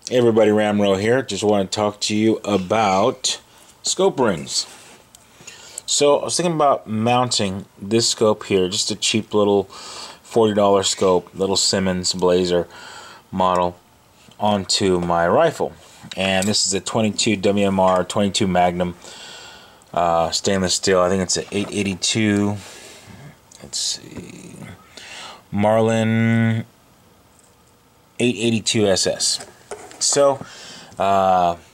Hey everybody, Ramro here. Just want to talk to you about scope rings. So I was thinking about mounting this scope here, just a cheap little $40 scope, little Simmons Blazer model, onto my rifle. And this is a 22 WMR 22 Magnum stainless steel. I think it's an 882. Let's see, Marlin 882 SS. So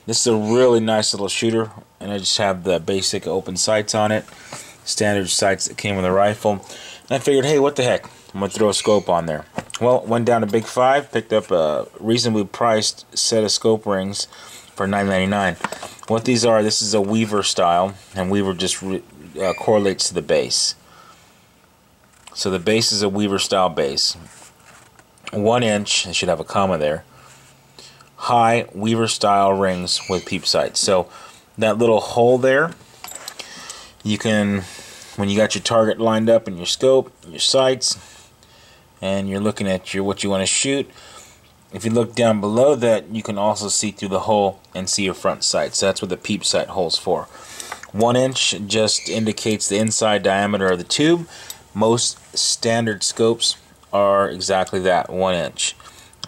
this is a really nice little shooter, and I just have the basic open sights on it, standard sights that came with the rifle. And I figured, hey, what the heck, I'm gonna throw a scope on there. Well, went down to Big 5, picked up a reasonably priced set of scope rings for $9.99. What these are, this is a Weaver style, and Weaver just correlates to the base. So the base is a Weaver style base, 1 inch. I should have a comma there. High Weaver style rings with peep sights. So that little hole there, you can, when you got your target lined up in your scope, your sights, and you're looking at what you want to shoot, if you look down below that, you can also see through the hole and see your front sights. So that's what the peep sight hole's for. 1 inch just indicates the inside diameter of the tube. Most standard scopes are exactly that, 1 inch.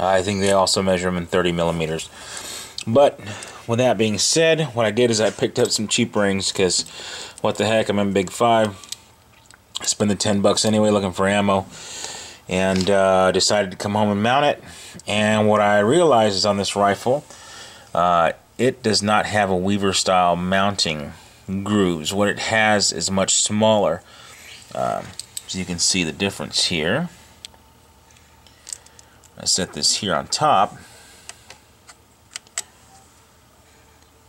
I think they also measure them in 30 millimeters. But with that being said, what I did is I picked up some cheap rings, because what the heck, I'm in Big 5. I spent the 10 bucks anyway looking for ammo, and decided to come home and mount it. And what I realized is on this rifle, it does not have a Weaver style mounting grooves. What it has is much smaller. So you can see the difference here. I set this here on top.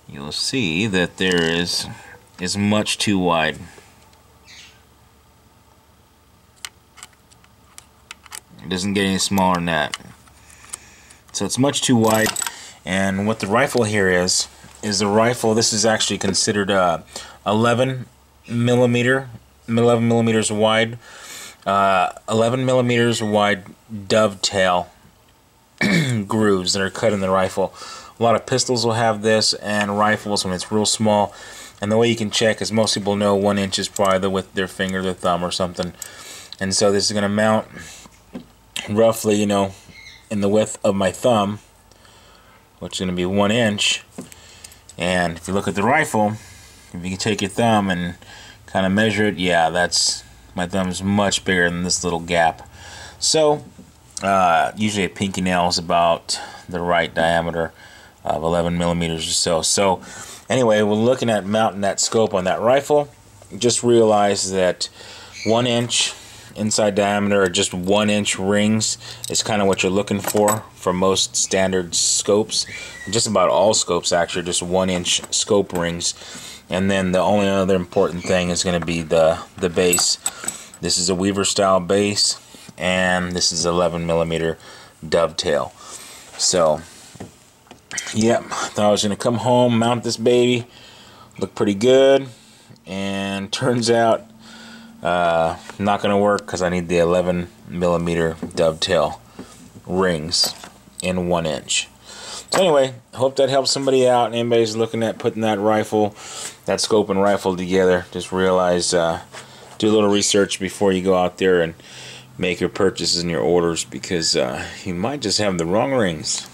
You'll see that there is much too wide. It doesn't get any smaller than that. So it's much too wide. And what the rifle here is the rifle, this is actually considered 11 millimeters wide. 11 millimeters wide dovetail grooves that are cut in the rifle. A lot of pistols will have this, and rifles when it's real small. And the way you can check is most people know 1 inch is probably the width of their finger, their thumb, or something. And so this is going to mount roughly, you know, in the width of my thumb, which is going to be 1 inch. And if you look at the rifle, if you can take your thumb and kind of measure it, yeah, that's, my thumb is much bigger than this little gap. So usually a pinky nail is about the right diameter of 11 millimeters or so. So anyway, we're looking at mounting that scope on that rifle. Just realize that 1 inch inside diameter, or just 1 inch rings, is kind of what you're looking for most standard scopes. Just about all scopes actually, just 1 inch scope rings. And then the only other important thing is going to be the base. This is a Weaver style base, and this is 11 millimeter dovetail. So yep, thought I was going to come home, mount this baby, look pretty good, and turns out not going to work, because I need the 11 millimeter dovetail rings in 1 inch. So anyway, hope that helps somebody out, and anybody's looking at putting that scope and rifle together, just realize, do a little research before you go out there and make your purchases and your orders, because you might just have the wrong rings.